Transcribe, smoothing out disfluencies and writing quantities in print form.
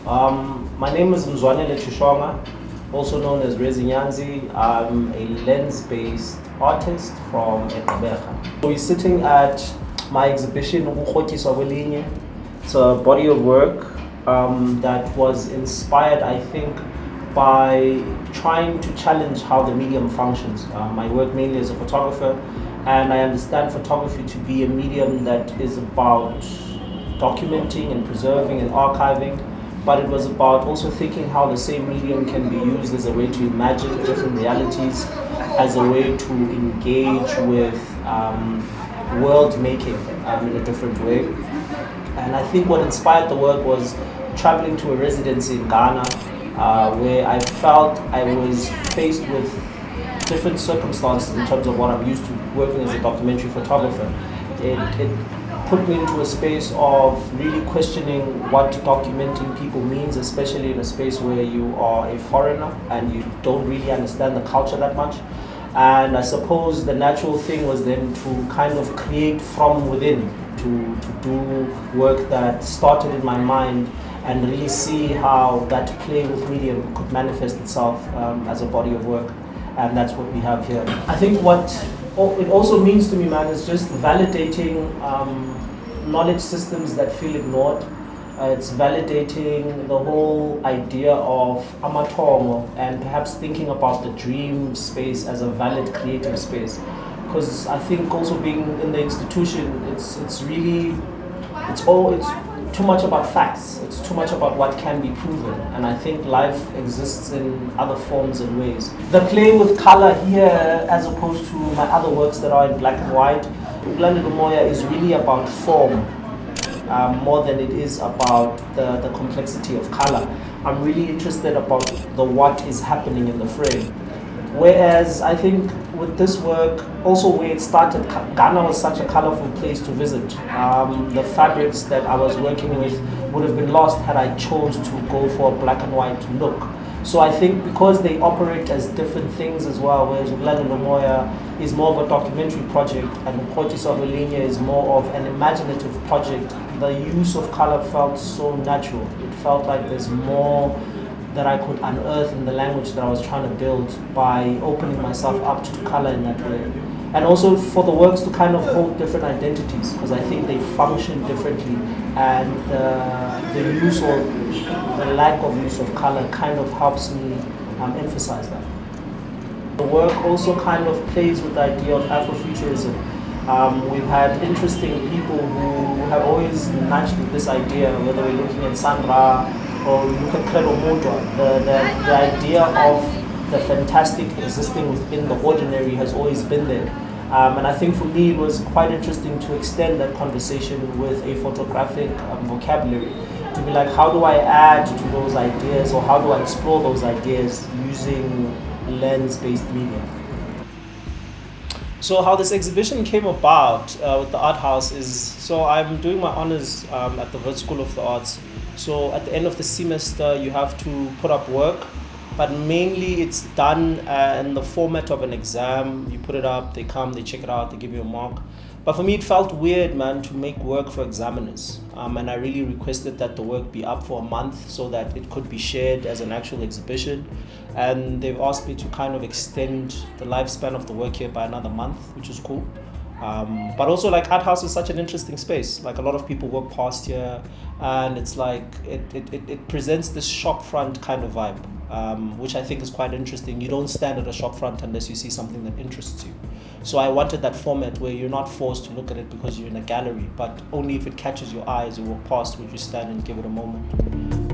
My name is Mzwanele Tshishonga, also known as Rez Inyanzi. I'm a lens-based artist from Ukokrotyiswa. We're sitting at my exhibition, Ukokrotyiswa kwelinye. It's a body of work that was inspired, I think, by trying to challenge how the medium functions. My work mainly as a photographer, and I understand photography to be a medium that is about documenting and preserving and archiving, but it was about also thinking how the same medium can be used as a way to imagine different realities, as a way to engage with world making in a different way. And I think what inspired the work was traveling to a residency in Ghana, where I felt I was faced with different circumstances in terms of what I'm used to working as a documentary photographer. It put me into a space of really questioning what documenting people means, especially in a space where you are a foreigner and you don't really understand the culture that much. And I suppose the natural thing was then to kind of create from within, to do work that started in my mind and really see how that play with medium could manifest itself as a body of work. And that's what we have here. I think what it also means to me, man, is just validating knowledge systems that feel ignored. It's validating the whole idea of amatongo and perhaps thinking about the dream space as a valid creative space. Because I think also being in the institution, it's too much about facts. It's too much about what can be proven. And I think life exists in other forms and ways. The play with color here, as opposed to my other works that are in black and white, Ukokrotyiswa is really about form more than it is about the complexity of color. I'm really interested about the what is happening in the frame. Whereas I think with this work, also where it started, Ghana was such a colorful place to visit. The fabrics that I was working with would have been lost had I chose to go for a black and white look. So I think because they operate as different things as well, whereas Ukokrotyiswa is more of a documentary project and Ukokrotyiswa kwelinye is more of an imaginative project, the use of color felt so natural. It felt like there's more that I could unearth in the language that I was trying to build by opening myself up to color in that way. And also for the works to kind of hold different identities, because I think they function differently, and the use or the lack of use of color kind of helps me emphasize that. The work also kind of plays with the idea of Afrofuturism. We've had interesting people who have always nudged with this idea, whether we're looking at Sandra or look at the idea of the fantastic existing within the ordinary has always been there. And I think for me it was quite interesting to extend that conversation with a photographic vocabulary, to be like, how do I add to those ideas, or how do I explore those ideas using lens-based media? So how this exhibition came about with the art house is, so I'm doing my honors at the Wits School of Arts. So at the end of the semester you have to put up work, but mainly it's done in the format of an exam. You put it up, they come, they check it out, they give you a mark. But for me it felt weird, man, to make work for examiners. And I really requested that the work be up for a month so that it could be shared as an actual exhibition. And they've asked me to kind of extend the lifespan of the work here by another month, which is cool. But also, like, art house is such an interesting space. Like, a lot of people walk past here, and it's like it presents this shop front kind of vibe, which I think is quite interesting. You don't stand at a shop front unless you see something that interests you. So I wanted that format where you're not forced to look at it because you're in a gallery, but only if it catches your eye as you walk past would you stand and give it a moment.